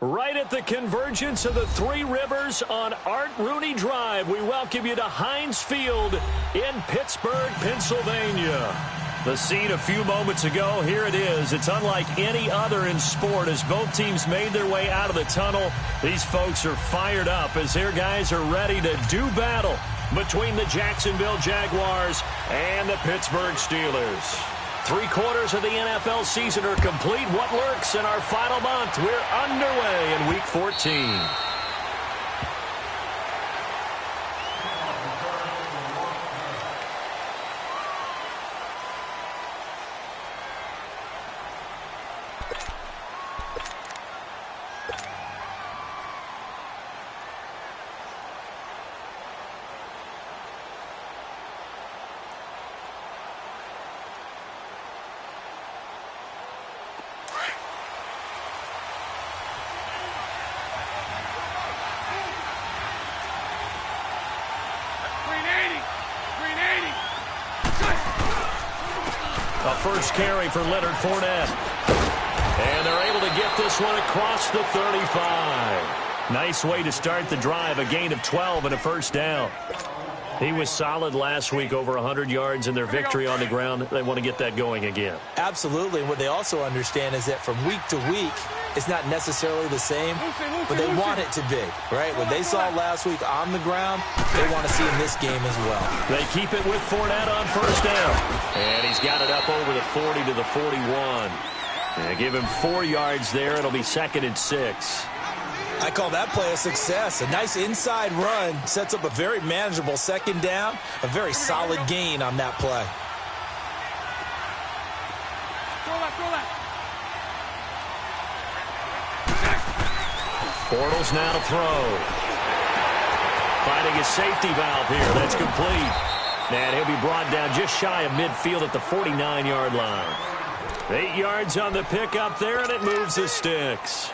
Right at the convergence of the Three Rivers on Art Rooney Drive, we welcome you to Heinz Field in Pittsburgh, Pennsylvania. The scene a few moments ago, here it is. It's unlike any other in sport as both teams made their way out of the tunnel. These folks are fired up as their guys are ready to do battle between the Jacksonville Jaguars and the Pittsburgh Steelers. 3/4 of the NFL season are complete. What lurks in our final month? We're underway in Week 14. A first carry for Leonard Fournette. And they're able to get this one across the 35. Nice way to start the drive, a gain of 12 and a first down. He was solid last week, over 100 yards in their victory on the ground. They want to get that going again. Absolutely. And what they also understand is that from week to week, it's not necessarily the same, but they want it to be, right? What they saw last week on the ground, they want to see in this game as well. They keep it with Fournette on first down. And he's got it up over the 40 to the 41. And give him 4 yards there. It'll be 2nd and 6. I call that play a success. A nice inside run sets up a very manageable second down, a very solid gain on that play. Bortles now to throw. Finding his safety valve here. That's complete. And he'll be brought down just shy of midfield at the 49-yard line. 8 yards on the pickup there, and it moves the sticks.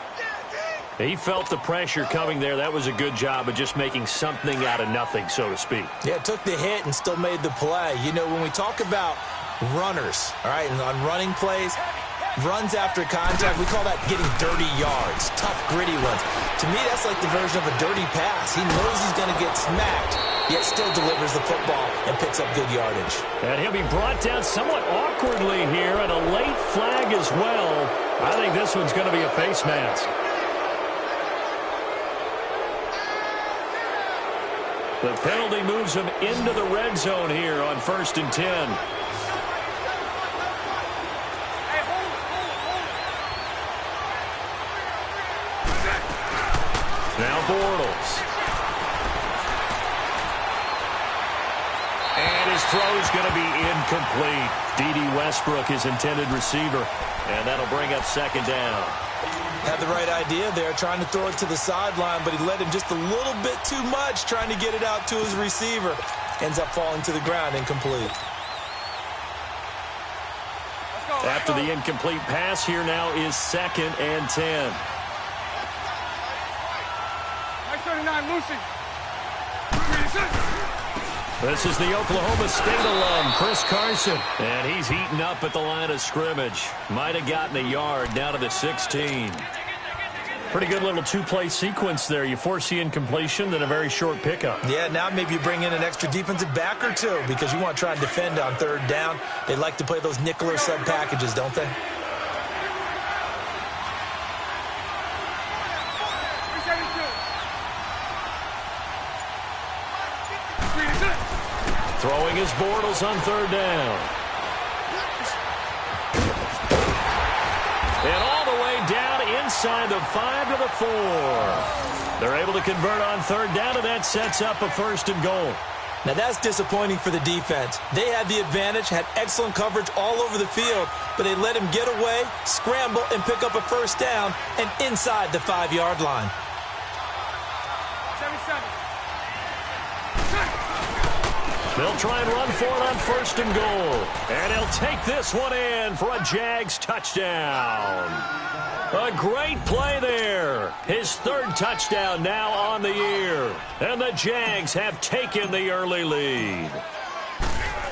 He felt the pressure coming there. That was a good job of just making something out of nothing, so to speak. Yeah, took the hit and still made the play. You know, when we talk about runners, all right, and on running plays, runs after contact, we call that getting dirty yards, tough, gritty runs. To me, that's like the version of a dirty pass. He knows he's going to get smacked, yet still delivers the football and picks up good yardage. And he'll be brought down somewhat awkwardly here, and a late flag as well. I think this one's going to be a face mask. The penalty moves him into the red zone here on 1st and 10. Now Bortles. And his throw is going to be incomplete. D.D. Westbrook, his intended receiver. And that'll bring up 2nd down. Had the right idea there, trying to throw it to the sideline, but he led him just a little bit too much, trying to get it out to his receiver. Ends up falling to the ground, incomplete. After the incomplete pass, here now is 2nd and 10. 39, Lucy. This is the Oklahoma State alum, Chris Carson. And he's heating up at the line of scrimmage. Might have gotten a yard down to the 16. Pretty good little two-play sequence there. You force the incompletion, then a very short pickup. Yeah, now maybe you bring in an extra defensive back or two because you want to try and defend on 3rd down. They like to play those nickel or sub packages, don't they? Throwing his Bortles on 3rd down. And all the way down inside the 5 to the 4. They're able to convert on 3rd down, and that sets up a 1st and goal. Now that's disappointing for the defense. They had the advantage, had excellent coverage all over the field, but they let him get away, scramble, and pick up a 1st down, and inside the 5-yard line. 77. They'll try and run for it on 1st and goal. And he'll take this one in for a Jags touchdown. A great play there. His 3rd touchdown now on the year. And the Jags have taken the early lead.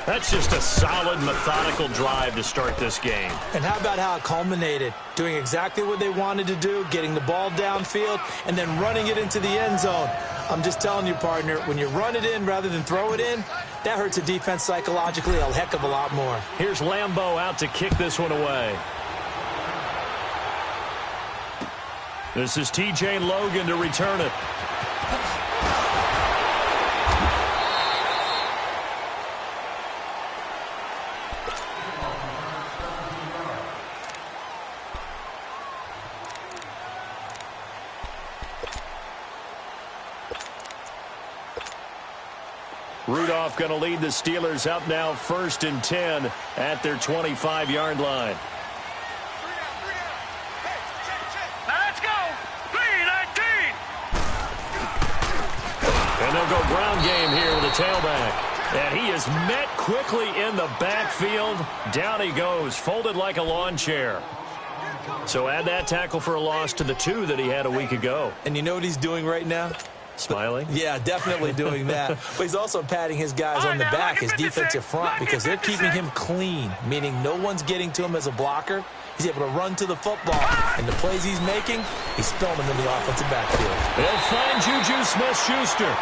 That's just a solid, methodical drive to start this game. And how about how it culminated? Doing exactly what they wanted to do, getting the ball downfield, and then running it into the end zone. I'm just telling you, partner, when you run it in rather than throw it in, that hurts a defense psychologically a heck of a lot more. Here's Lambeau out to kick this one away. This is T.J. Logan to return it. Rudolph going to lead the Steelers up now 1st and 10 at their 25-yard line. Let's go! 3-19! And they'll go ground game here with a tailback. And he is met quickly in the backfield. Down he goes, folded like a lawn chair. So add that tackle for a loss to the 2 that he had a week ago. And you know what he's doing right now? Smiling? Yeah, definitely doing that. But he's also patting his guys on the back, his defensive front, because they're keeping him clean, meaning no one's getting to him as a blocker. He's able to run to the football, and the plays he's making, he's spilling them in the offensive backfield. They'll find Juju Smith-Schuster.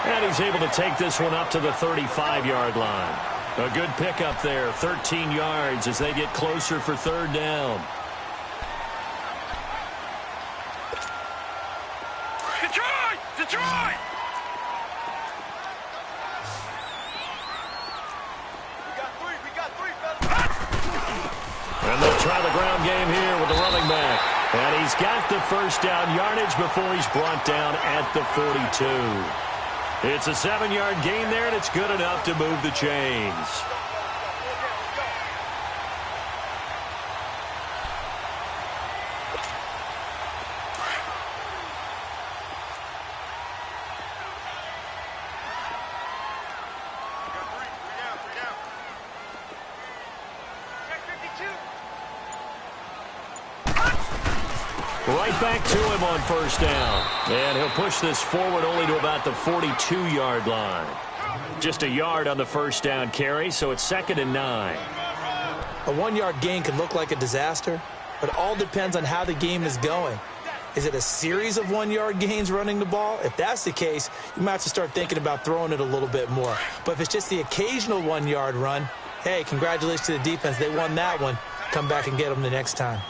And he's able to take this one up to the 35-yard line. A good pickup there, 13 yards as they get closer for 3rd down. Detroit! We got three, fellas. And they'll try the ground game here with the running back. And he's got the 1st down yardage before he's brought down at the 42. It's a 7-yard gain there, and it's good enough to move the chains. Right back to him on 1st down. And he'll push this forward only to about the 42-yard line. Just a yard on the 1st down carry, so it's 2nd and 9. A 1-yard gain can look like a disaster, but it all depends on how the game is going. Is it a series of 1-yard gains running the ball? If that's the case, you might have to start thinking about throwing it a little bit more. But if it's just the occasional 1-yard run, hey, congratulations to the defense. They won that one. Come back and get them the next time.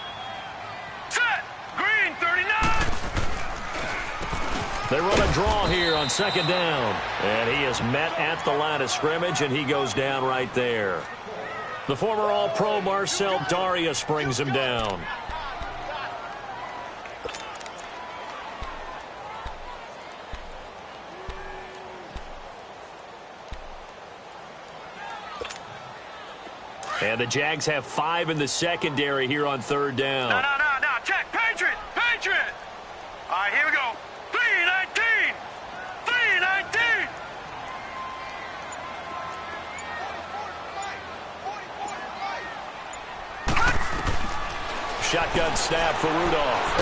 They run a draw here on 2nd down. And he is met at the line of scrimmage, and he goes down right there. The former All-Pro Marcel Darius brings him down. And the Jags have 5 in the secondary here on 3rd down. No. Check. Patriot. All right, here we go. 3-19. Shotgun snap for Rudolph.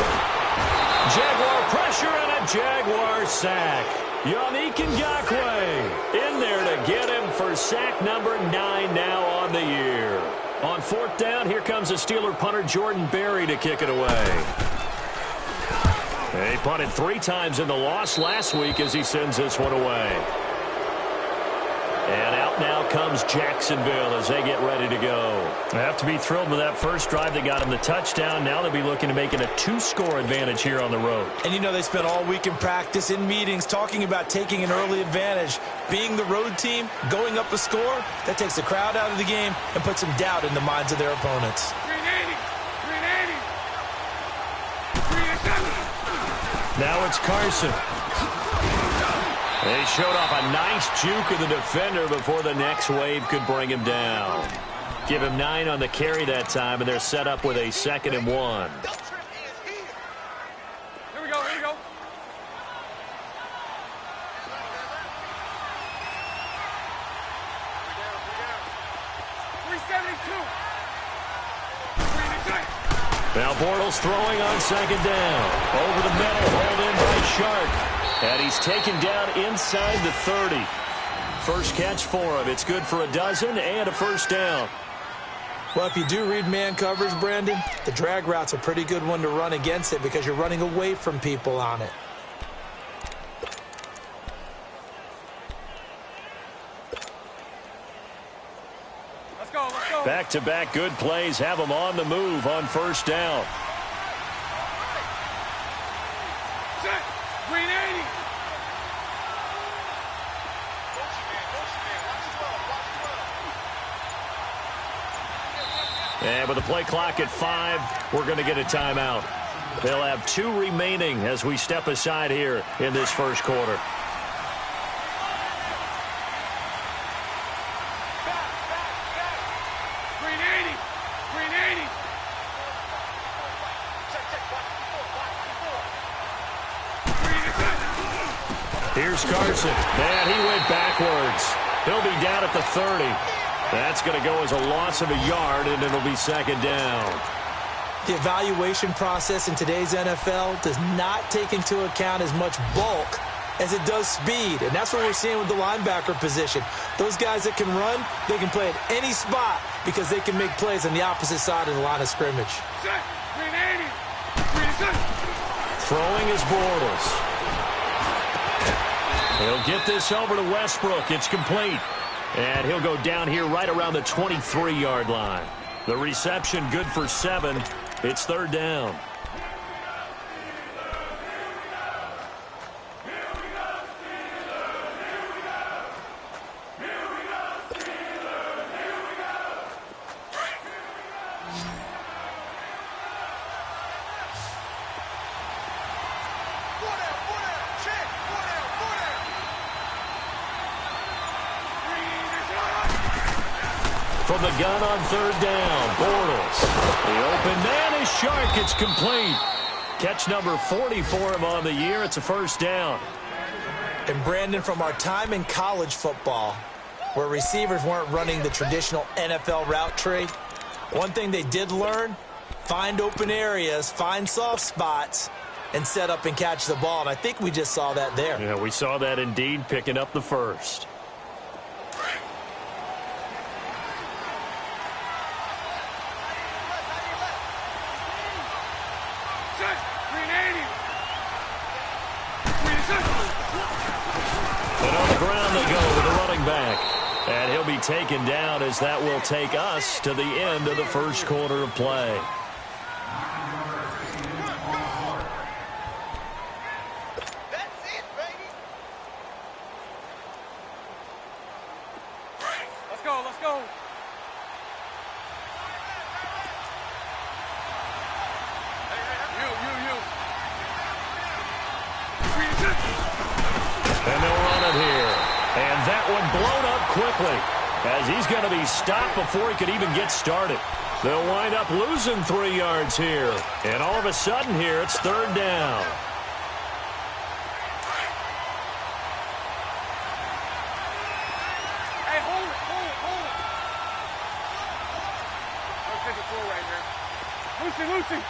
Jaguar pressure and a Jaguar sack. Yannick Ngakoue in there to get him for sack number 9 now on the year. On 4th down, here comes the Steeler punter Jordan Berry to kick it away. He punted 3 times in the loss last week as he sends this one away. And out now comes Jacksonville as they get ready to go. They have to be thrilled with that first drive that got them the touchdown. Now they'll be looking to make it a 2-score advantage here on the road. And you know they spent all week in practice, in meetings, talking about taking an early advantage. Being the road team, going up a score, that takes the crowd out of the game and puts some doubt in the minds of their opponents. 380. Now it's Carson. They showed off a nice juke of the defender before the next wave could bring him down. Give him 9 on the carry that time, and they're set up with a 2nd and 1. Here we go. 372. Now Bortles throwing on 2nd down. Over the middle, hauled in by Sharp. And he's taken down inside the 30. first catch for him. It's good for a dozen and a first down. Well, if you do read man coverage, Brandon, the drag route's a pretty good one to run against it because you're running away from people on it. Let's go, let's go. Back-to-back good plays have them on the move on first down. Set. Green 80. And with the play clock at 5, we're going to get a timeout. They'll have 2 remaining as we step aside here in this first quarter. Green 80. Green 80. Here's Carson. Man, he went backwards. He'll be down at the 30. That's going to go as a loss of a yard, and it'll be second down. The evaluation process in today's NFL does not take into account as much bulk as it does speed, and that's what we're seeing with the linebacker position. Those guys that can run, they can play at any spot because they can make plays on the opposite side of the line of scrimmage. Set. Green 80. Green set. Throwing is Bortles. He'll get this over to Westbrook. It's complete. And he'll go down here right around the 23-yard line. The reception good for 7. It's third down. From the gun on third down, Bortles. The open man is Shark. It's complete. Catch number 40 for him on the year. It's a first down. And Brandon, from our time in college football, where receivers weren't running the traditional NFL route tree, one thing they did learn, find open areas, find soft spots, and set up and catch the ball. And I think we just saw that there. Yeah, we saw that indeed, picking up the first. And he'll be taken down as that will take us to the end of the first quarter of play. That's it, baby. Let's go, let's go. You. And they'll run it here. And that one blown up quickly as he's going to be stopped before he could even get started. They'll wind up losing 3 yards here. And all of a sudden here, it's third down. Hey, hold it. Let's take the throw right here. Lucy.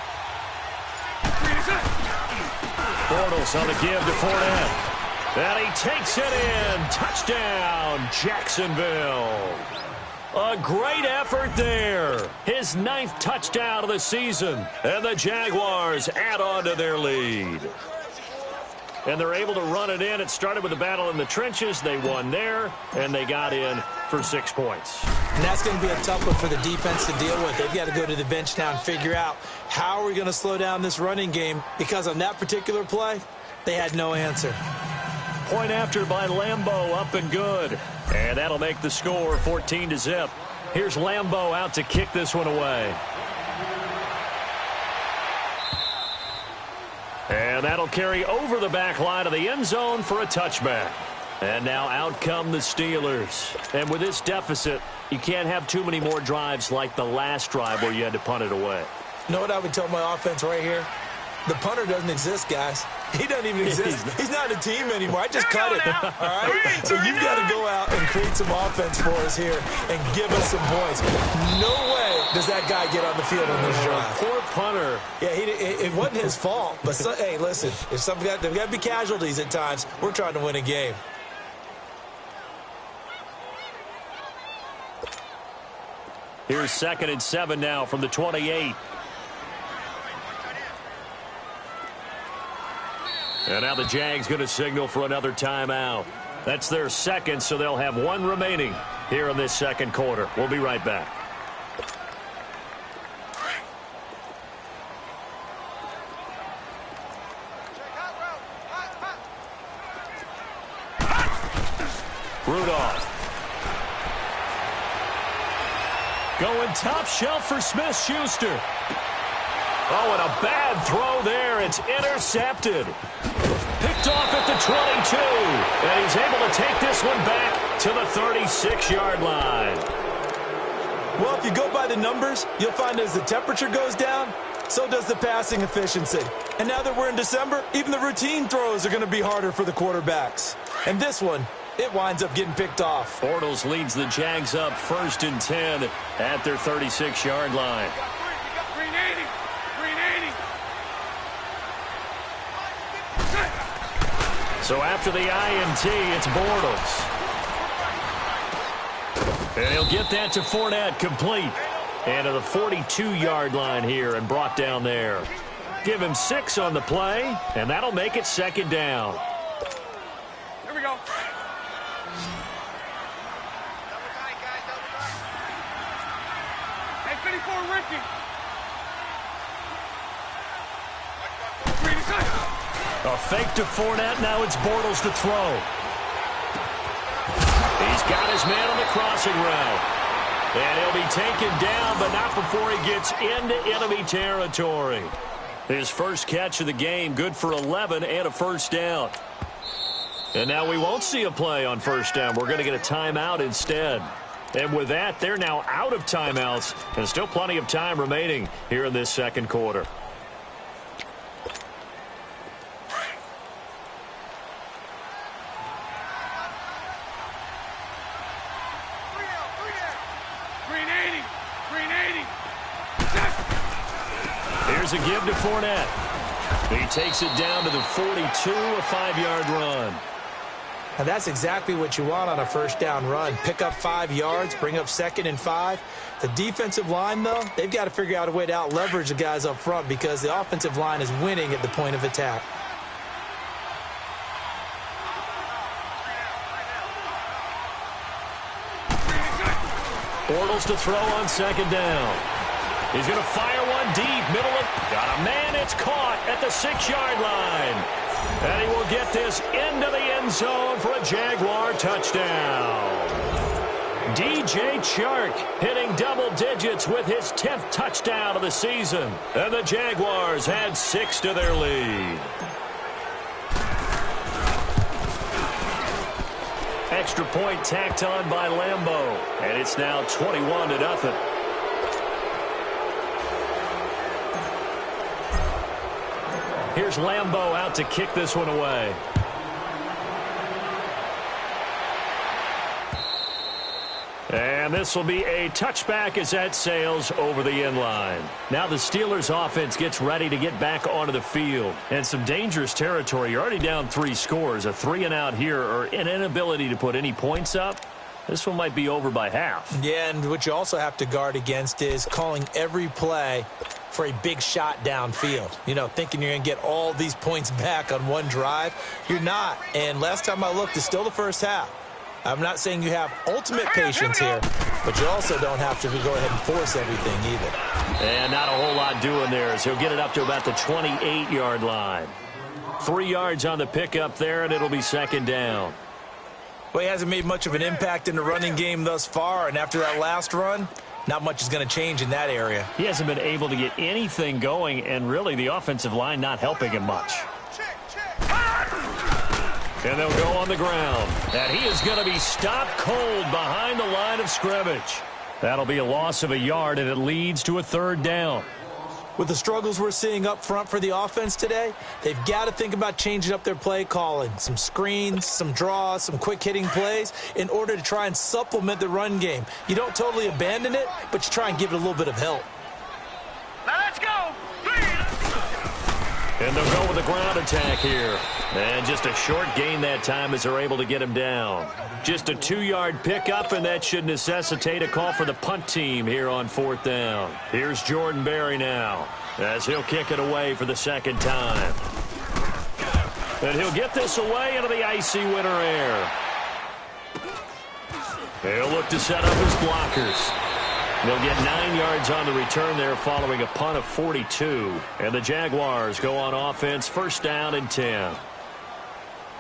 Bortles on the give to Fournette. And he takes it in. Touchdown, Jacksonville. A great effort there. His 9th touchdown of the season. And the Jaguars add on to their lead. And they're able to run it in. It started with a battle in the trenches. They won there, and they got in for 6 points. And that's going to be a tough one for the defense to deal with. They've got to go to the bench now and figure out how are we going to slow down this running game, because on that particular play, they had no answer. Point after by Lambeau, up and good. And that'll make the score 14-0. Here's Lambeau out to kick this one away. And that'll carry over the back line of the end zone for a touchback. And now out come the Steelers. And with this deficit, you can't have too many more drives like the last drive where you had to punt it away. You know what I would tell my offense right here? The punter doesn't exist, guys. He doesn't even exist. He's not a team anymore. I just cut it. All right? So you've got to go out and create some offense for us here and give us some points. No way does that guy get on the field on this drive. Poor punter. Yeah, it wasn't his fault. But, hey, listen, there's got to be casualties at times. We're trying to win a game. Here's 2nd and 7 now from the 28. And now the Jags going to signal for another timeout. That's their second, so they'll have one remaining here in this second quarter. We'll be right back. Rudolph. Going top shelf for Smith-Schuster. Oh, and a bad throw there. It's intercepted. Picked off at the 22. And he's able to take this one back to the 36-yard line. Well, if you go by the numbers, you'll find as the temperature goes down, so does the passing efficiency. And now that we're in December, even the routine throws are going to be harder for the quarterbacks. And this one, it winds up getting picked off. Bortles leads the Jags up 1st and 10 at their 36-yard line. So after the INT, it's Bortles. And he'll get that to Fournette, complete. And to the 42-yard line here and brought down there. Give him 6 on the play, and that'll make it 2nd down. Here we go. Hey, 54, Ricky. A fake to Fournette. Now it's Bortles to throw. He's got his man on the crossing route. And he'll be taken down, but not before he gets into enemy territory. His first catch of the game, good for 11 and a 1st down. And now we won't see a play on 1st down. We're going to get a timeout instead. And with that, they're now out of timeouts. And still plenty of time remaining here in this second quarter. Here's a give to Fournette. He takes it down to the 42, a 5-yard run. Now that's exactly what you want on a 1st down run. Pick up 5 yards, bring up 2nd and 5. The defensive line, though, they've got to figure out a way to out-leverage the guys up front because the offensive line is winning at the point of attack. Bortles to throw on 2nd down. He's going to fire one deep, middle of... Got a man, it's caught at the 6-yard line. And he will get this into the end zone for a Jaguar touchdown. DJ Chark hitting double digits with his 10th touchdown of the season. And the Jaguars had 6 to their lead. Extra point tacked on by Lambeau. And it's now 21-0. Here's Lambeau out to kick this one away. And this will be a touchback as that sails over the end line. Now the Steelers offense gets ready to get back onto the field. And some dangerous territory. You're already down 3 scores. A 3-and-out here or an inability to put any points up. This one might be over by half. Yeah, and what you also have to guard against is calling every play for a big shot downfield. You know, thinking you're going to get all these points back on one drive. You're not. And last time I looked, it's still the first half. I'm not saying you have ultimate patience here, but you also don't have to go ahead and force everything either. And not a whole lot doing there as he'll get it up to about the 28-yard line. 3 yards on the pickup there, and it'll be 2nd down. Well, he hasn't made much of an impact in the running game thus far, and after that last run, not much is going to change in that area. He hasn't been able to get anything going, and really the offensive line not helping him much. And they'll go on the ground. And he is going to be stopped cold behind the line of scrimmage. That'll be a loss of a yard, and it leads to a 3rd down. With the struggles we're seeing up front for the offense today, they've got to think about changing up their play calling. Some screens, some draws, some quick-hitting plays in order to try and supplement the run game. You don't totally abandon it, but you try and give it a little bit of help. Now let's go. 3. And they'll go with a ground attack here. And just a short gain that time as they're able to get him down. Just a 2-yard pickup, and that should necessitate a call for the punt team here on 4th down. Here's Jordan Berry now as he'll kick it away for the second time. And he'll get this away into the icy winter air. He'll look to set up his blockers. They'll get 9 yards on the return there following a punt of 42. And the Jaguars go on offense, 1st down and 10.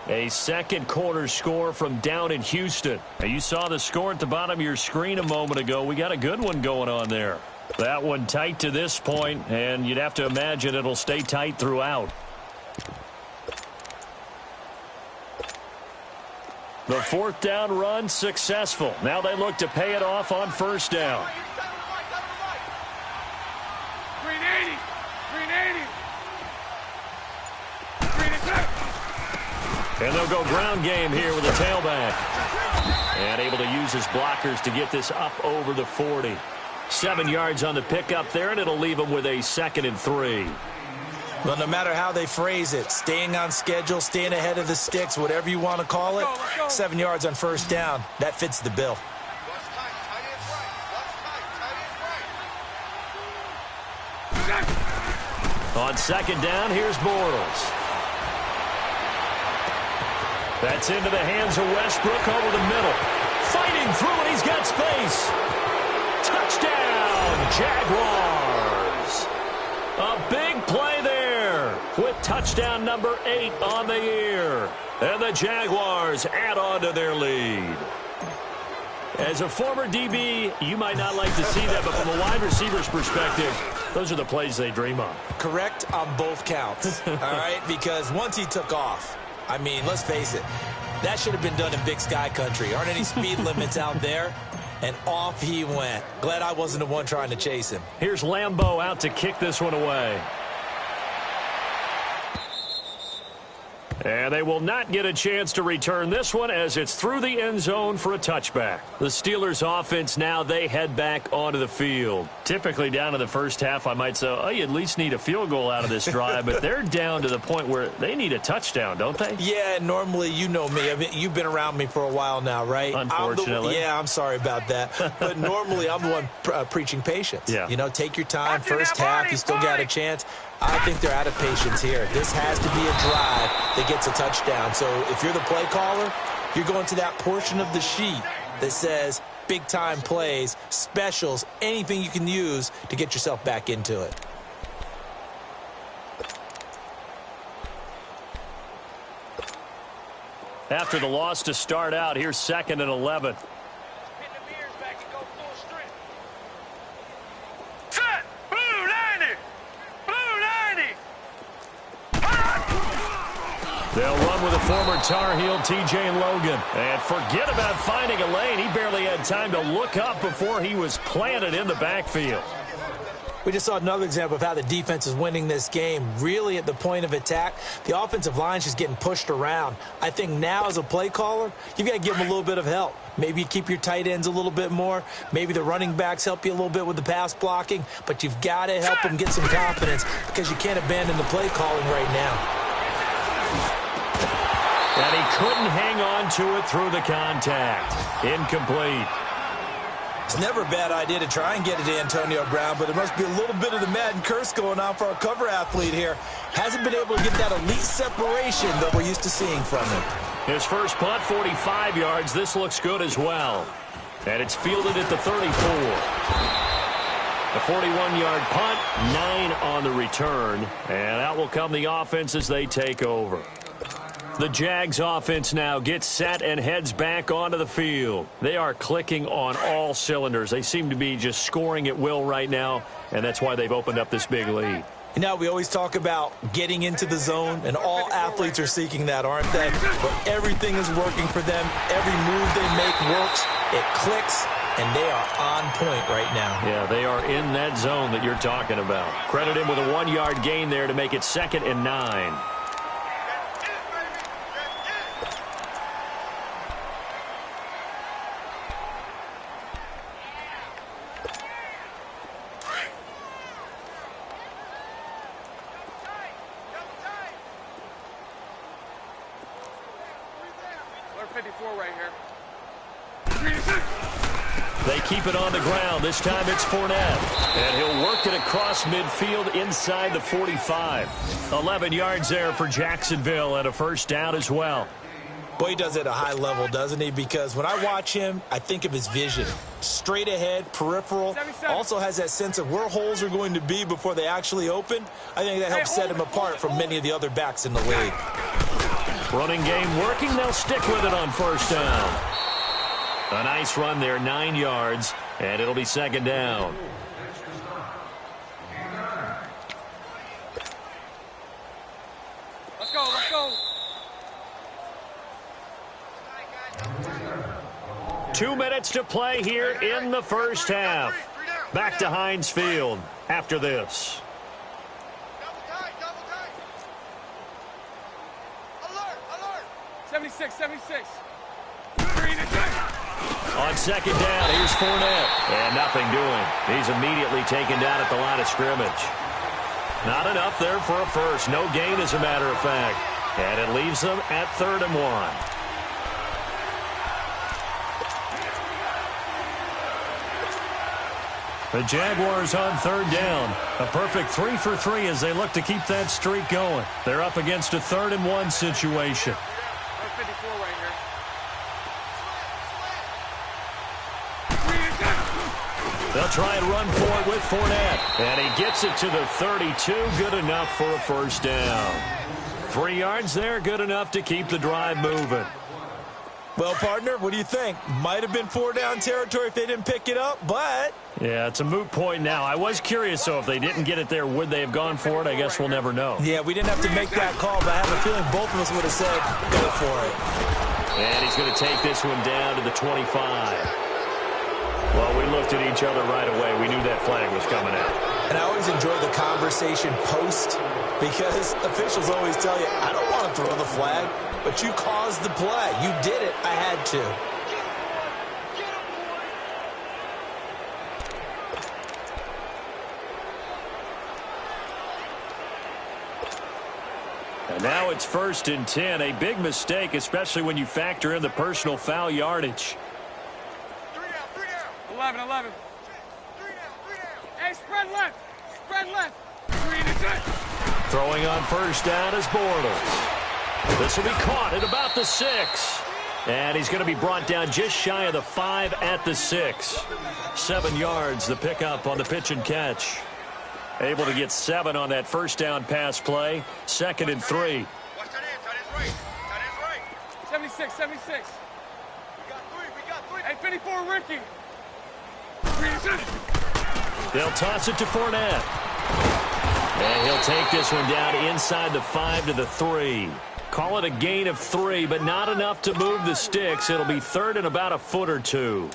A second quarter score from down in Houston. Now, you saw the score at the bottom of your screen a moment ago. We got a good one going on there. That one tight to this point, and you'd have to imagine it'll stay tight throughout. The 4th down run successful. Now they look to pay it off on 1st down. 380. 380. And they'll go ground game here with a tailback. And able to use his blockers to get this up over the 40. 7 yards on the pickup there, and it'll leave him with a 2nd and 3. Well, no matter how they phrase it, staying on schedule, staying ahead of the sticks, whatever you want to call it, 7 yards on 1st down, that fits the bill. On 2nd down, here's Bortles. That's into the hands of Westbrook over the middle. Fighting through, and he's got space. Touchdown, Jaguars. A big play there with touchdown number 8 on the year. And the Jaguars add on to their lead. As a former DB, you might not like to see that, but from a wide receiver's perspective, those are the plays they dream of. Correct on both counts, all right? Because once he took off, I mean, let's face it, that should have been done in Big Sky country. Aren't any speed limits out there? And off he went. Glad I wasn't the one trying to chase him. Here's Lambeau out to kick this one away. And they will not get a chance to return this one as it's through the end zone for a touchback. The Steelers offense now, they head back onto the field. Typically down in the first half, I might say, oh, you at least need a field goal out of this drive. But they're down to the point where they need a touchdown, don't they? Yeah, normally, you know me. I mean, you've been around me for a while now, right? Unfortunately. I'm sorry about that. But normally, I'm the one preaching patience. Yeah. You know, take your time. First half, you still got a chance. I think they're out of patience here. This has to be a drive that gets a touchdown. So if you're the play caller, you're going to that portion of the sheet that says big-time plays, specials, anything you can use to get yourself back into it. After the loss to start out, here's 2nd and 11. They'll run with a former Tar Heel, T.J. Logan. And forget about finding a lane. He barely had time to look up before he was planted in the backfield. We just saw another example of how the defense is winning this game. Really at the point of attack, the offensive line's just getting pushed around. I think now as a play caller, you've got to give them a little bit of help. Maybe you keep your tight ends a little bit more. Maybe the running backs help you a little bit with the pass blocking. But you've got to help them get some confidence because you can't abandon the play calling right now. And he couldn't hang on to it through the contact. Incomplete. It's never a bad idea to try and get it to Antonio Brown, but there must be a little bit of the Madden curse going on for our cover athlete here. Hasn't been able to get that elite separation that we're used to seeing from him. His first punt, 45 yards. This looks good as well. And it's fielded at the 34. A 41-yard punt, 9 on the return. And out will come the offense as they take over. The Jags offense now gets set and heads back onto the field. They are clicking on all cylinders. They seem to be just scoring at will right now, and that's why they've opened up this big lead. You know, we always talk about getting into the zone, and all athletes are seeking that, aren't they? But everything is working for them. Every move they make works. It clicks, and they are on point right now. Yeah, they are in that zone that you're talking about. Credit him with a 1-yard gain there to make it 2nd and 9. 54 right here. They keep it on the ground. This time it's Fournette. And he'll work it across midfield inside the 45. 11 yards there for Jacksonville and a first down as well. Boy, he does it at a high level, doesn't he? Because when I watch him, I think of his vision. Straight ahead, peripheral. 77. Also has that sense of where holes are going to be before they actually open. I think that helps set him apart from many of the other backs in the league. Running game working. They'll stick with it on first down. A nice run there, 9 yards, and it'll be second down. Let's go, let's go. 2 minutes to play here in the first half. Back to Heinz Field after this. Double tight. Alert. 76. On second down, here's Fournette. And nothing doing. He's immediately taken down at the line of scrimmage. Not enough there for a first. No gain, as a matter of fact. And it leaves them at 3rd and 1. The Jaguars on 3rd down. A perfect 3 for 3 as they look to keep that streak going. They're up against a 3rd and 1 situation. 54 right here. They'll try and run for it with Fournette. And he gets it to the 32. Good enough for a first down. 3 yards there. Good enough to keep the drive moving. Well, partner, what do you think? Might have been 4-down territory if they didn't pick it up, but... Yeah, it's a moot point now. I was curious, though, if they didn't get it there, would they have gone for it? I guess we'll never know. Yeah, we didn't have to make that call, but I have a feeling both of us would have said, go for it. And he's going to take this one down to the 25. Well, we looked at each other right away. We knew that flag was coming out. And I always enjoy the conversation post because officials always tell you, I don't want to throw the flag, but you caused the play. You did it. I had to. And now it's 1st and 10. A big mistake, especially when you factor in the personal foul yardage. 11. 3 down. Hey, spread left. 3 and 10. Throwing on first down is Bortles. This will be caught at about the 6. And he's going to be brought down just shy of the 5 at the 6. 7 yards, the pickup on the pitch and catch. Able to get 7 on that first down pass play. 2nd and 3. Watch that is right. 76. We got 3. Hey, 54, Ricky. 3 and 10. They'll toss it to Fournette. And he'll take this one down inside the 5 to the 3. Call it a gain of 3, but not enough to move the sticks. It'll be 3rd and about a foot or 2.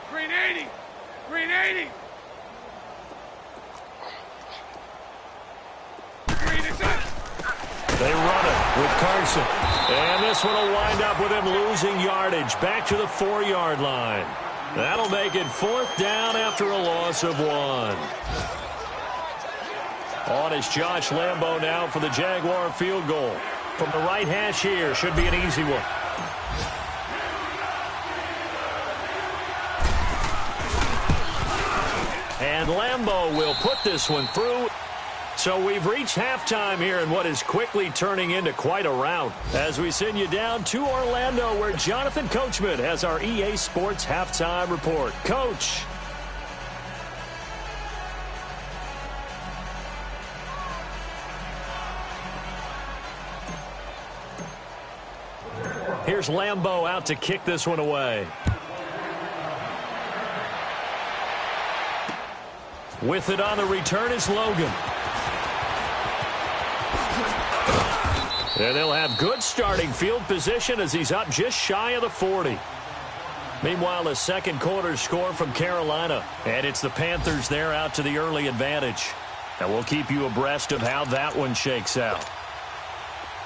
Green 80. They run it with Carson. And this one will wind up with him losing yardage back to the 4-yard line. That'll make it 4th down after a loss of 1. On is Josh Lambo now for the Jaguar field goal. From the right hash here, should be an easy one. And Lambo will put this one through. So we've reached halftime here in what is quickly turning into quite a rout. As we send you down to Orlando, where Jonathan Coachman has our EA Sports halftime report. Coach. Here's Lambo out to kick this one away. With it on the return is Logan. And they'll have good starting field position as he's up just shy of the 40. Meanwhile, a second quarter score from Carolina. And it's the Panthers there out to the early advantage. And we'll keep you abreast of how that one shakes out.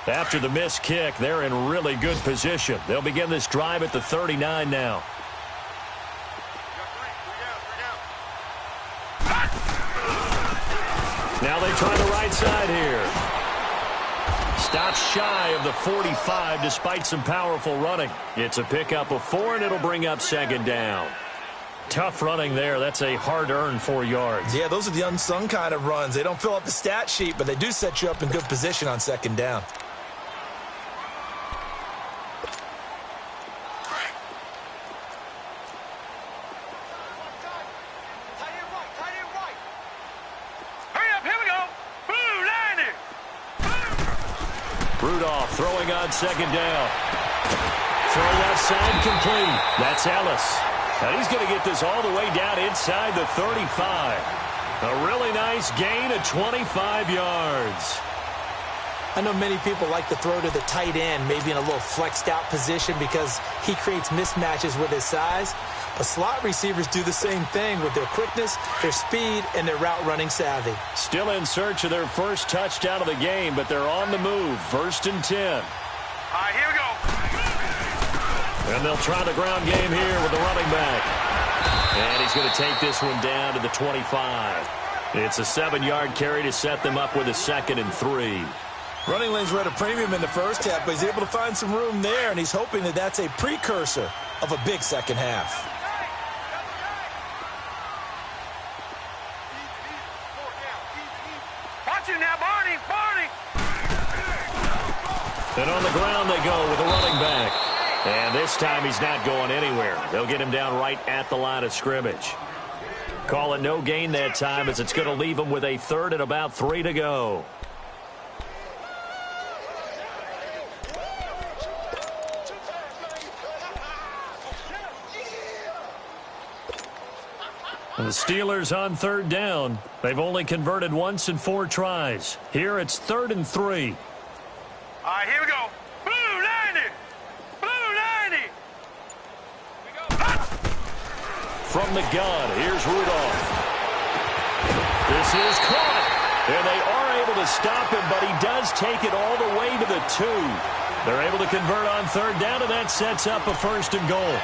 After the missed kick, they're in really good position. They'll begin this drive at the 39 now. Now they They'll try the right side here. Stops shy of the 45 despite some powerful running. It's a pickup of 4, and it'll bring up second down. Tough running there. That's a hard-earned 4 yards. Yeah, those are the unsung kind of runs. They don't fill up the stat sheet, but they do set you up in good position on second down. Rudolph throwing on second down. Throw left side complete. That's Ellis. And he's going to get this all the way down inside the 35. A really nice gain of 25 yards. I know many people like to throw to the tight end, maybe in a little flexed out position because he creates mismatches with his size. But slot receivers do the same thing with their quickness, their speed, and their route running savvy. Still in search of their first touchdown of the game, but they're on the move. 1st and 10. All right, here we go. And they'll try the ground game here with the running back. And he's going to take this one down to the 25. It's a 7-yard carry to set them up with a 2nd and 3. Running lanes were at a premium in the first half, but he's able to find some room there, and he's hoping that that's a precursor of a big second half. Watch him now, Barney, Barney. And on the ground they go with the running back. And this time he's not going anywhere. They'll get him down right at the line of scrimmage. Call it no gain that time as it's going to leave him with a 3rd and about 3 to go. The Steelers on 3rd down. They've only converted once in 4 tries. Here it's 3rd and 3. All right, here we go. Blue 90. Blue 90. From the gun, here's Rudolph. This is caught. And they are able to stop him, but he does take it all the way to the 2. They're able to convert on 3rd down, and that sets up a 1st and goal.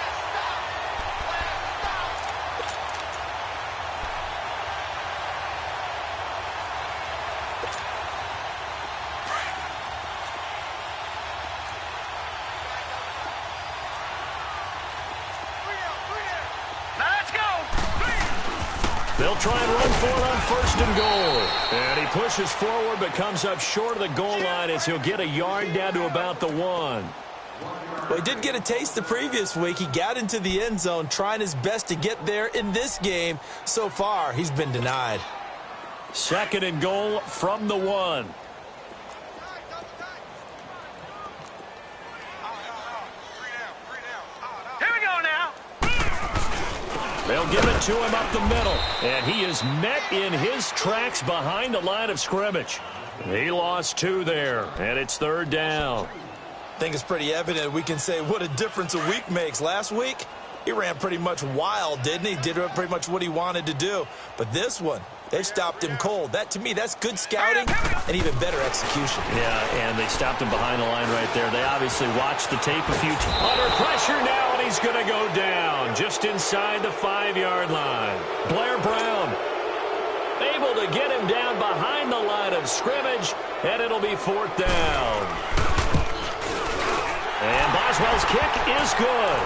They'll try and run for it on 1st and goal. And he pushes forward but comes up short of the goal line as he'll get a yard down to about the 1. Well, he did get a taste the previous week. He got into the end zone trying his best to get there in this game. So far, he's been denied. 2nd and goal from the 1. They'll give it to him up the middle. And he is met in his tracks behind the line of scrimmage. He lost 2 there, and it's 3rd down. I think it's pretty evident we can say what a difference a week makes. Last week, he ran pretty much wild, didn't he? Did pretty much what he wanted to do. But this one, they stopped him cold. That, to me, that's good scouting and even better execution. Yeah, and they stopped him behind the line right there. They obviously watched the tape a few times. Under pressure now, and he's going to go down just inside the 5-yard line. Blair Brown able to get him down behind the line of scrimmage, and it'll be 4th down. And Boswell's kick is good.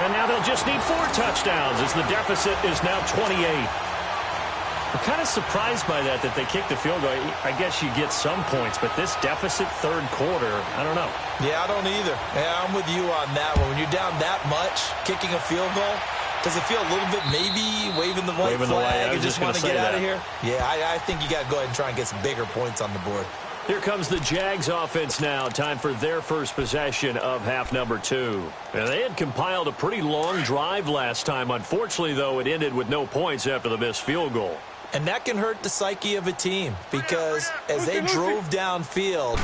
And now they'll just need 4 touchdowns as the deficit is now 28. I'm kind of surprised by that they kicked the field goal. I guess you get some points, but this deficit 3rd quarter, I don't know. Yeah, I don't either. Yeah, I'm with you on that one. When you're down that much, kicking a field goal, does it feel a little bit maybe waving the white flag and just want to get out of here? Yeah, I think you got to go ahead and try and get some bigger points on the board. Here comes the Jags offense now. Time for their first possession of half number 2. And they had compiled a pretty long drive last time. Unfortunately, though, it ended with no points after the missed field goal. And that can hurt the psyche of a team because as they drove downfield,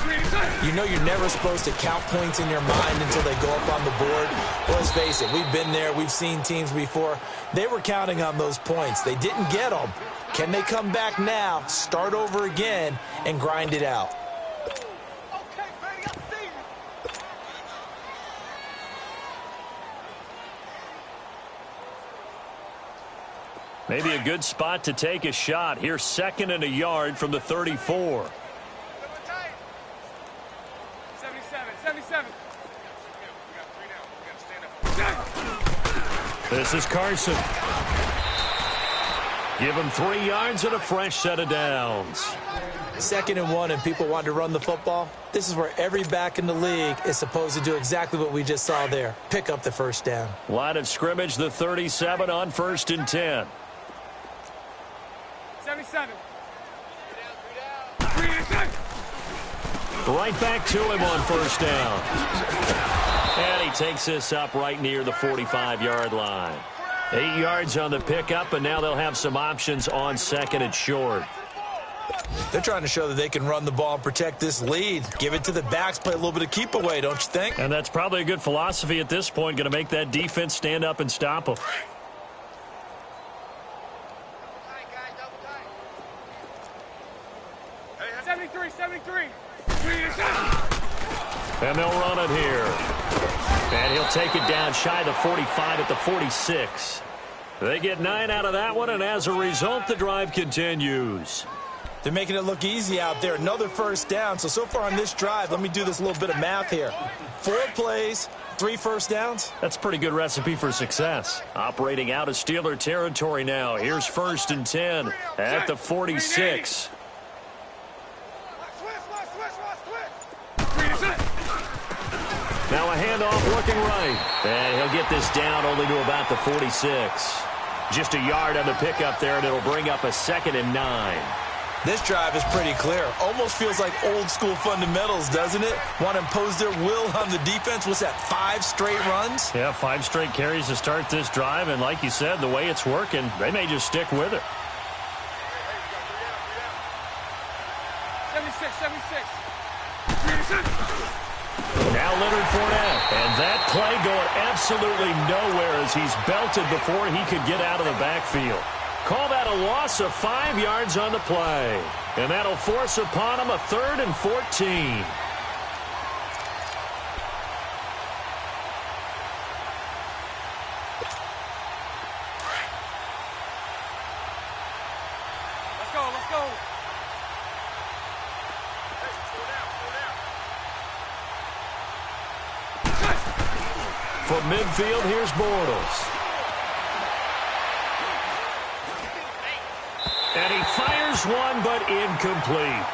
you know you're never supposed to count points in your mind until they go up on the board. Well, let's face it, we've been there. We've seen teams before. They were counting on those points. They didn't get them. Can they come back now, start over again, and grind it out? Maybe a good spot to take a shot. Here's 2nd and a yard from the 34. 77. This is Carson. Give him 3 yards and a fresh set of downs. 2nd and 1 and people want to run the football. This is where every back in the league is supposed to do exactly what we just saw there. Pick up the first down. Line of scrimmage, the 37 on 1st and 10. 77. Right back to him on 1st down. And he takes this up right near the 45-yard line. 8 yards on the pickup, and now they'll have some options on 2nd and short. They're trying to show that they can run the ball and protect this lead. Give it to the backs, play a little bit of keep away, don't you think? And that's probably a good philosophy at this point, going to make that defense stand up and stop them. 73. And they'll run it here. And he'll take it down shy of the 45 at the 46. They get 9 out of that one, and as a result, the drive continues. They're making it look easy out there. Another first down. So far on this drive, let me do this little bit of math here. 4 plays, 3 first downs. That's a pretty good recipe for success. Operating out of Steeler territory now. Here's 1st and 10 at the 46. Now a handoff looking right. And he'll get this down only to about the 46. Just a yard on the pickup there, and it'll bring up a 2nd and 9. This drive is pretty clear. Almost feels like old school fundamentals, doesn't it? Want to impose their will on the defense. What's that, 5 straight runs? Yeah, 5 straight carries to start this drive, and like you said, the way it's working, they may just stick with it. 76. Now Leonard Fournette, and that play going absolutely nowhere as he's belted before he could get out of the backfield. Call that a loss of 5 yards on the play, and that'll force upon him a 3rd and 14. Let's go. From midfield, here's Bortles. And he fires one, but incomplete.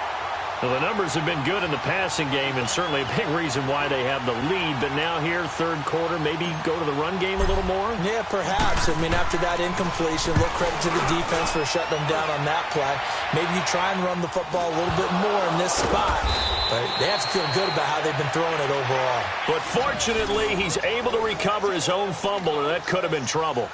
Well, the numbers have been good in the passing game, and certainly a big reason why they have the lead. But now here, 3rd quarter, maybe go to the run game a little more? Yeah, perhaps. I mean, after that incompletion, a little credit to the defense for shutting them down on that play. Maybe you try and run the football a little bit more in this spot. But they have to feel good about how they've been throwing it overall. But fortunately, he's able to recover his own fumble, and that could have been trouble.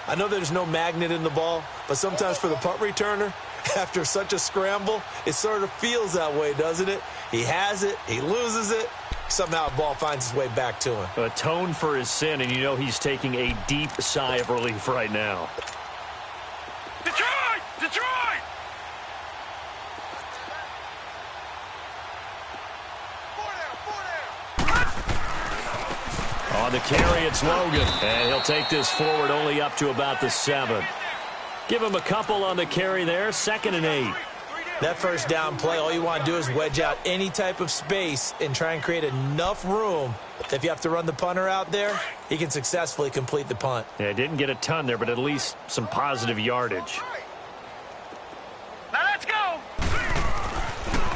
I know there's no magnet in the ball, but sometimes for the punt returner, after such a scramble, it sort of feels that way, doesn't it? He has it, he loses it, somehow the ball finds its way back to him. Atone for his sin, and you know he's taking a deep sigh of relief right now. Detroit! On the carry, it's Logan, and he'll take this forward only up to about the 7. Give him a couple on the carry there, 2nd and 8. That first down play, all you want to do is wedge out any type of space and try and create enough room that if you have to run the punter out there, he can successfully complete the punt. Yeah, didn't get a ton there, but at least some positive yardage. Now let's go!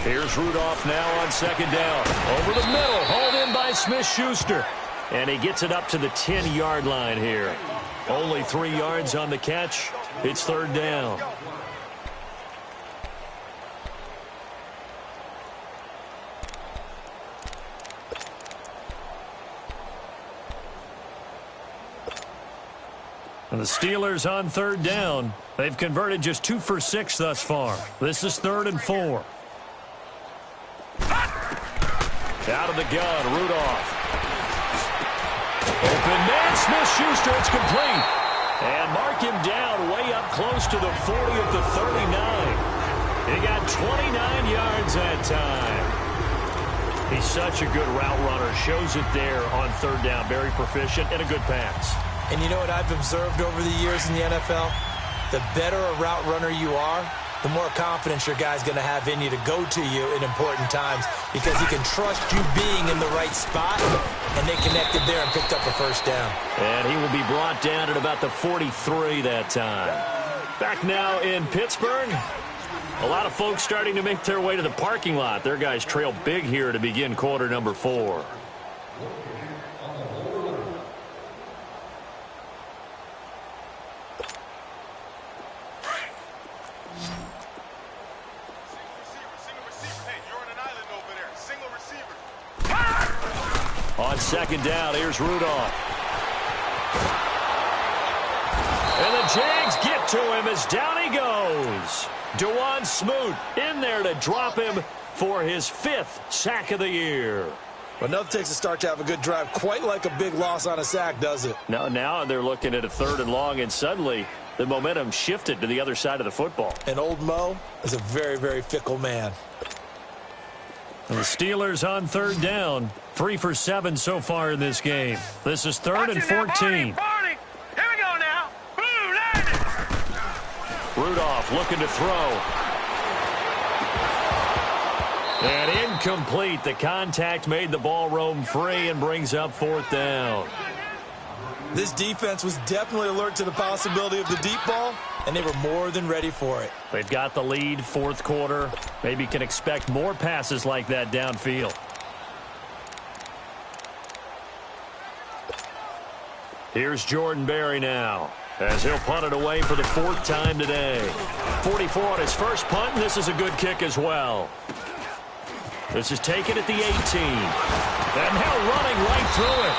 Here's Rudolph now on 2nd down. Over the middle, hauled in by Smith-Schuster. And he gets it up to the 10-yard line here. Only 3 yards on the catch. It's 3rd down. And the Steelers on 3rd down. They've converted just 2 for 6 thus far. This is 3rd and 4. Out of the gun, Rudolph. Open man, Smith-Schuster, it's complete. And mark him down way up close to the 40 at the 39. He got 29 yards that time. He's such a good route runner. Shows it there on 3rd down. Very proficient and a good pass. And you know what I've observed over the years in the NFL? the better a route runner you are, the more confidence your guy's going to have in you to go to you in important times because he can trust you being in the right spot, and they connected there and picked up a first down. And he will be brought down at about the 43 that time. Back now in Pittsburgh. A lot of folks starting to make their way to the parking lot. Their guys trail big here to begin quarter number 4. On second down, here's Rudolph. And the Jags get to him as down he goes. Dewan Smoot in there to drop him for his 5th sack of the year. Well, nothing takes a start to have a good drive quite like a big loss on a sack, does it? Now they're looking at a 3rd and long, and suddenly the momentum shifted to the other side of the football. And old Mo is a very, very fickle man. And the Steelers on 3rd down. 3 for 7 so far in this game. This is 3rd and 14. Rudolph looking to throw. And incomplete. The contact made the ball roam free and brings up 4th down. This defense was definitely alert to the possibility of the deep ball, and they were more than ready for it. They've got the lead, 4th quarter. Maybe can expect more passes like that downfield. Here's Jordan Berry now, as he'll punt it away for the 4th time today. 44 on his first punt, and this is a good kick as well. This is taken at the 18. And now running right through it.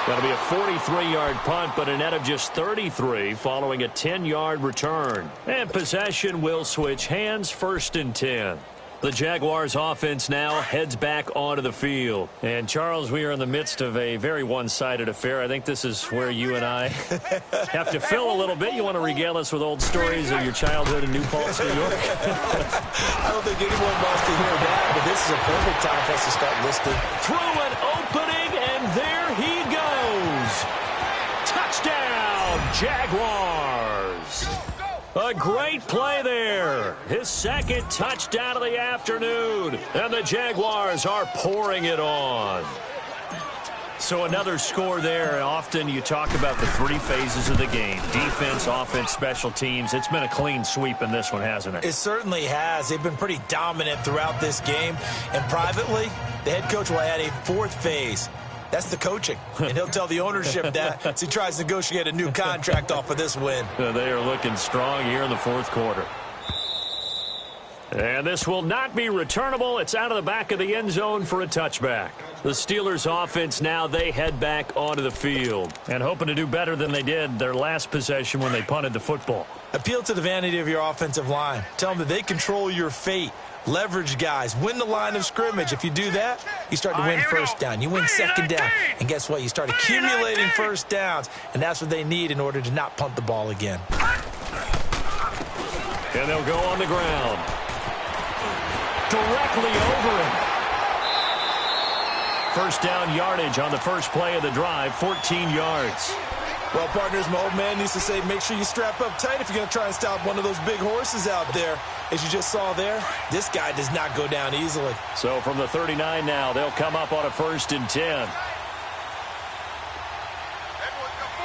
That'll be a 43-yard punt, but a net of just 33 following a 10-yard return. And possession will switch hands, 1st and 10. The Jaguars offense now heads back onto the field. And, Charles, we are in the midst of a very one-sided affair. I think this is where you and I have to fill a little bit. You want to regale us with old stories of your childhood in New Paltz, New York? I don't think anyone wants to hear that, but this is a perfect time for us to start listing. Through an opening, and there he goes. Touchdown, Jaguars. A great play there. His 2nd touchdown of the afternoon. And the Jaguars are pouring it on. So another score there. Often you talk about the 3 phases of the game. Defense, offense, special teams. It's been a clean sweep in this one, hasn't it? It certainly has. They've been pretty dominant throughout this game. And privately, the head coach will add a 4th phase. That's the coaching. And he'll tell the ownership that as he tries to negotiate a new contract off of this win. They are looking strong here in the 4th quarter. And this will not be returnable. It's out of the back of the end zone for a touchback. The Steelers offense now, they head back onto the field and hoping to do better than they did their last possession when they punted the football. Appeal to the vanity of your offensive line. Tell them that they control your fate. Leverage guys. Win the line of scrimmage. If you do that, you start to win 1st down. You win 2nd down. And guess what? You start accumulating 1st downs. And that's what they need in order to not punt the ball again. And they'll go on the ground. Directly over him. 1st down yardage on the first play of the drive, 14 yards. Well, partners, my old man used to say, make sure you strap up tight if you're going to try and stop one of those big horses out there. As you just saw there, this guy does not go down easily. So from the 39 now, they'll come up on a 1st and 10.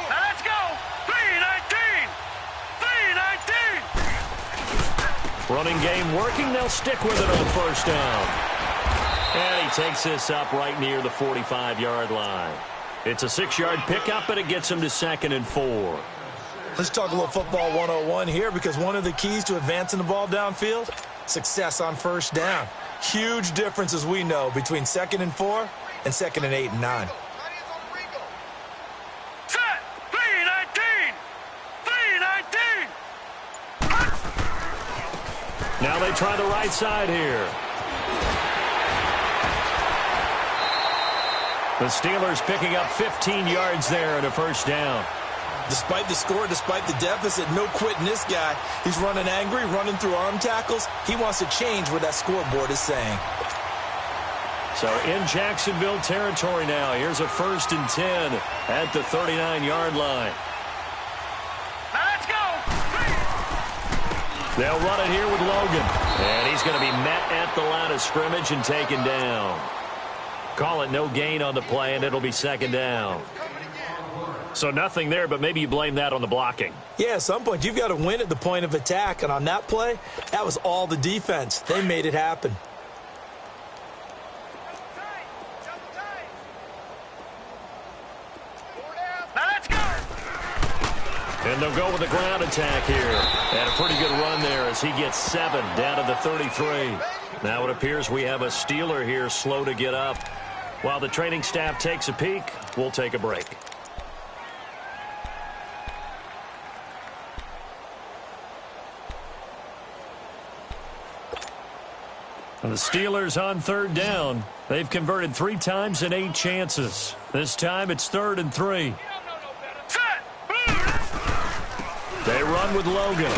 Now let's go. 3-19. 3-19. Running game working. They'll stick with it on 1st down. And he takes this up right near the 45-yard line. It's a 6-yard pickup, and it gets him to 2nd and 4. Let's talk a little football 101 here, because one of the keys to advancing the ball downfield, success on 1st down. Huge difference, as we know, between 2nd and 4 and 2nd and 8 and 9. Set. 3-19. 3-19. Now they try the right side here. The Steelers picking up 15 yards there and a 1st down. Despite the score, despite the deficit, no quitting this guy. He's running angry, running through arm tackles. He wants to change what that scoreboard is saying. So in Jacksonville territory now. Here's a 1st and 10 at the 39-yard line. Now let's go. They'll run it here with Logan. And he's going to be met at the line of scrimmage and taken down. Call it no gain on the play, and it'll be second down. So nothing there, but maybe you blame that on the blocking. Yeah, at some point, you've got to win at the point of attack. And on that play, that was all the defense. They made it happen. And they'll go with the ground attack here. And a pretty good run there as he gets 7 down to the 33. Now it appears we have a Steeler here slow to get up. While the training staff takes a peek, we'll take a break. And the Steelers on third down. They've converted 3 times in 8 chances. This time it's 3rd and 3. They run with Logan.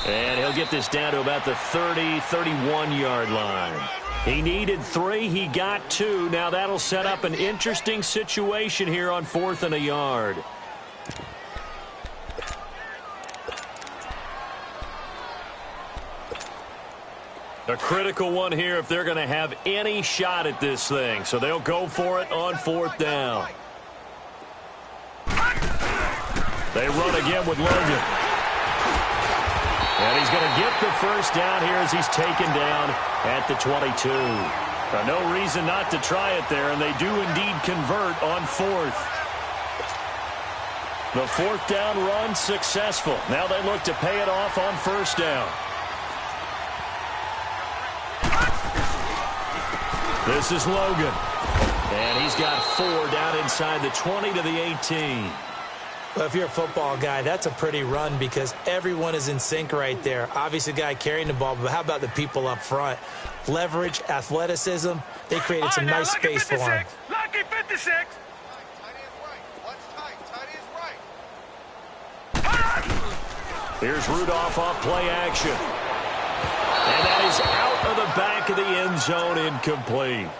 And he'll get this down to about the 30, 31-yard line. He needed 3. He got 2. Now that'll set up an interesting situation here on 4th and a yard. A critical one here if they're going to have any shot at this thing. So they'll go for it on 4th down. They run again with Logan. And he's going to get the first down here as he's taken down at the 22. No reason not to try it there, and they do indeed convert on 4th. The 4th down run successful. Now they look to pay it off on 1st down. This is Logan. And he's got 4 down inside the 20 to the 18. Well, if you're a football guy, that's a pretty run because everyone is in sync right there. Obviously, the guy carrying the ball, but how about the people up front? Leverage, athleticism, they created some nice space for him. Lucky 56. Here's Rudolph off play action. And that is out of the back of the end zone, incomplete.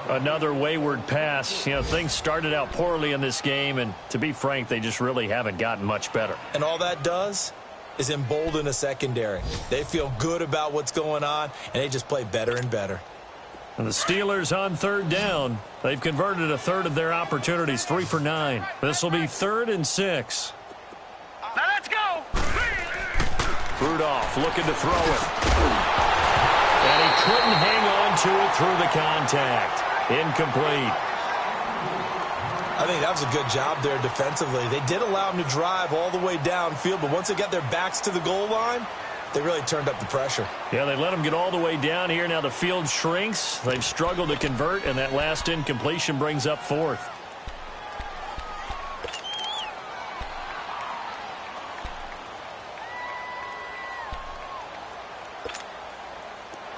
Another wayward pass. You know, things started out poorly in this game, and to be frank, they just really haven't gotten much better. And all that does is embolden a secondary. They feel good about what's going on, and they just play better and better. And the Steelers on 3rd down. They've converted 1/3 of their opportunities, 3 for 9. This will be 3rd and 6. Now let's go. Rudolph looking to throw it. And he couldn't hang on to it through the contact. Incomplete. I think that was a good job there defensively. They did allow him to drive all the way downfield, but once they got their backs to the goal line, they really turned up the pressure. Yeah, they let him get all the way down here. Now the field shrinks. They've struggled to convert, and that last incompletion brings up 4th.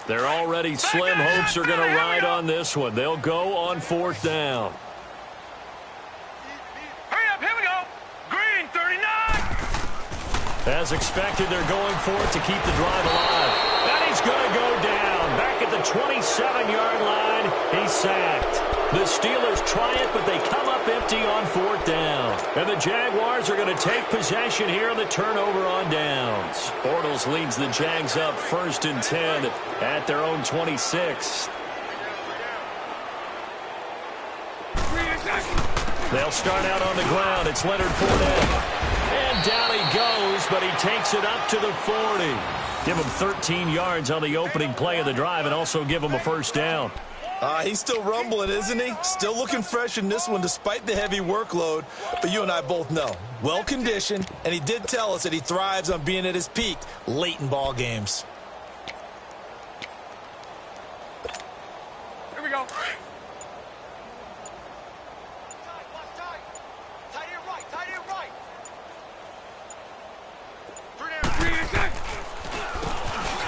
They're already slim hopes are going to ride on this one. They'll go on 4th down. Hurry up, here we go. Green, 39. As expected, they're going for it to keep the drive alive. And he's going to go down. Back at the 27-yard line, he's sacked. The Steelers try it, but they come up empty on 4th down. And the Jaguars are going to take possession here on the turnover on downs. Bortles leads the Jags up 1st and 10 at their own 26. They'll start out on the ground. It's Leonard Fournette. And down he goes, but he takes it up to the 40. Give him 13 yards on the opening play of the drive and also give him a 1st down. He's still rumbling, isn't he? Still looking fresh in this one despite the heavy workload. But you and I both know, well-conditioned, and he did tell us that he thrives on being at his peak late in ball games. Here we go.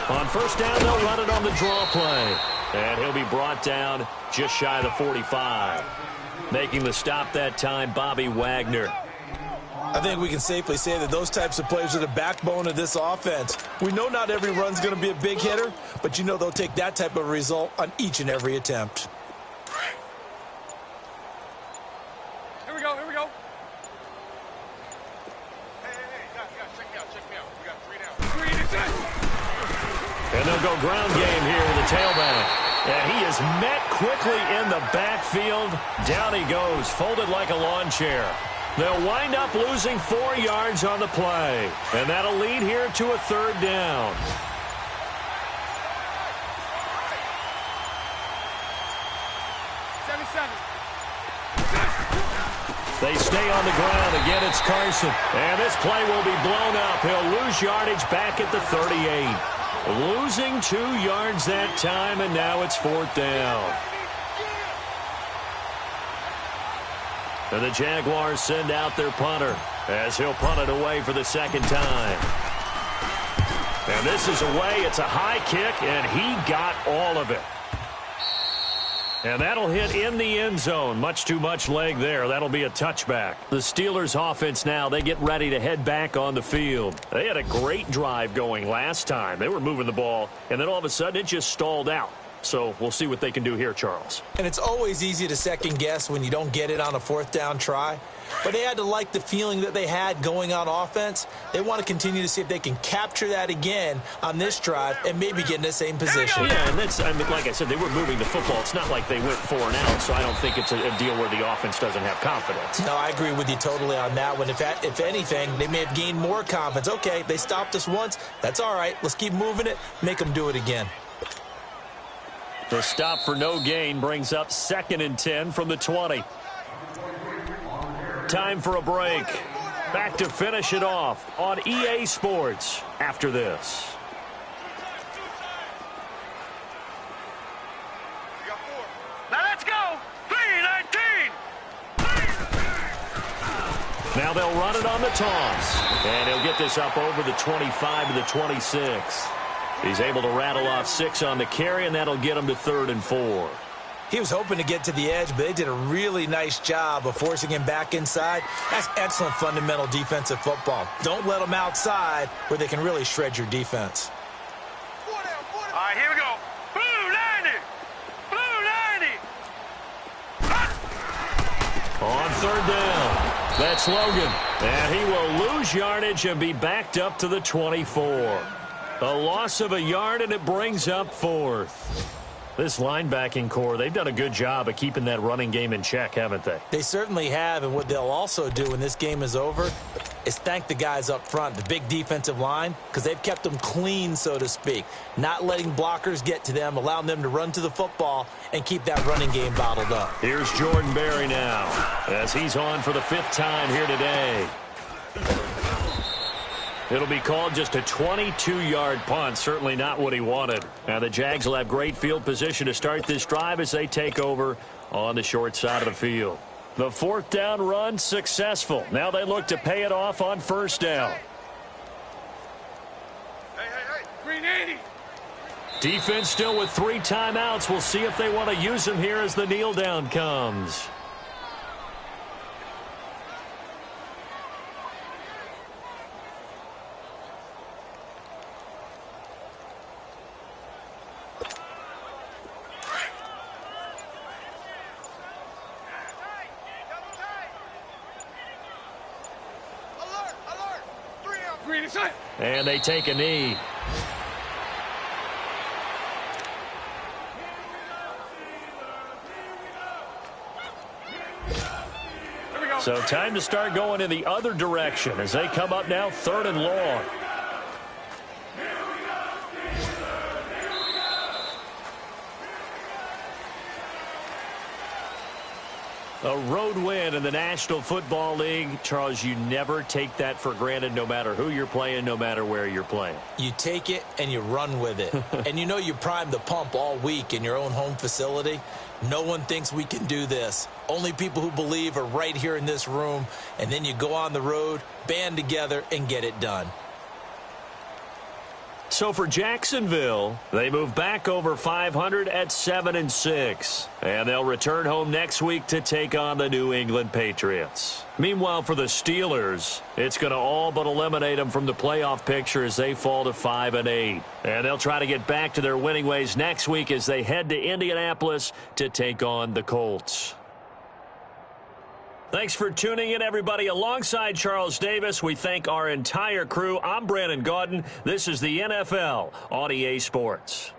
On 1st down, they'll run it on the draw play. And he'll be brought down just shy of the 45. Making the stop that time, Bobby Wagner. I think we can safely say that those types of plays are the backbone of this offense. We know not every run's going to be a big hitter, but you know they'll take that type of result on each and every attempt. Here we go, here we go. Hey, guys, check me out. We got 3 down. 3 to 10. go ground game here with the tailback. And he is met quickly in the backfield. Down he goes, folded like a lawn chair. They'll wind up losing 4 yards on the play. And that'll lead here to a 3rd down. They stay on the ground. Again, it's Carson. And this play will be blown up. He'll lose yardage back at the 38. Losing 2 yards that time, and now it's 4th down. And the Jaguars send out their punter as he'll punt it away for the 2nd time. And this is away. It's a high kick, and he got all of it. And that'll hit in the end zone. Much too much leg there. That'll be a touchback. The Steelers offense now, they get ready to head back on the field. They had a great drive going last time. They were moving the ball, and then all of a sudden it just stalled out. So we'll see what they can do here, Charles. And it's always easy to second guess when you don't get it on a 4th down try. But they had to like the feeling that they had going on offense. They want to continue to see if they can capture that again on this drive and maybe get in the same position. Yeah, and that's, I mean, like I said, they were moving the football. It's not like they went 4 and out, so I don't think it's a deal where the offense doesn't have confidence. No, I agree with you totally on that one. If anything, they may have gained more confidence. Okay, they stopped us once. That's all right. Let's keep moving it. Make them do it again. The stop for no gain brings up 2nd and 10 from the 20. Time for a break. Back to finish it off on EA Sports after this. Now let's go. 3-19. Now they'll run it on the toss. And he'll get this up over the 25 to the 26. He's able to rattle off 6 on the carry, and that'll get him to 3rd and 4. He was hoping to get to the edge, but they did a really nice job of forcing him back inside. That's excellent fundamental defensive football. Don't let them outside where they can really shred your defense. All right, here we go. Blue 90. Blue 90. On 3rd down, that's Logan. And he will lose yardage and be backed up to the 24. A loss of a yard, and it brings up 4th. This linebacking core, they've done a good job of keeping that running game in check, haven't they? They certainly have, and what they'll also do when this game is over is thank the guys up front, the big defensive line, because they've kept them clean, so to speak. Not letting blockers get to them, allowing them to run to the football and keep that running game bottled up. Here's Jordan Berry now as he's on for the 5th time here today. It'll be called just a 22-yard punt. Certainly not what he wanted. Now the Jags will have great field position to start this drive as they take over on the short side of the field. The 4th down run successful. Now they look to pay it off on 1st down. Hey. Green 80. Defense still with 3 timeouts. We'll see if they want to use them here as the kneel down comes. And they take a knee. So time to start going in the other direction as they come up now 3rd and long. A road win in the National Football League. Charles, you never take that for granted no matter who you're playing, no matter where you're playing. You take it and you run with it. And you know you primed the pump all week in your own home facility. No one thinks we can do this. Only people who believe are right here in this room. And then you go on the road, band together, and get it done. So for Jacksonville, they move back over 500 at 7-6. And they'll return home next week to take on the New England Patriots. Meanwhile, for the Steelers, it's going to all but eliminate them from the playoff picture as they fall to 5-8. And they'll try to get back to their winning ways next week as they head to Indianapolis to take on the Colts. Thanks for tuning in, everybody. Alongside Charles Davis, we thank our entire crew. I'm Brandon Gaudin. This is the NFL on EA Sports.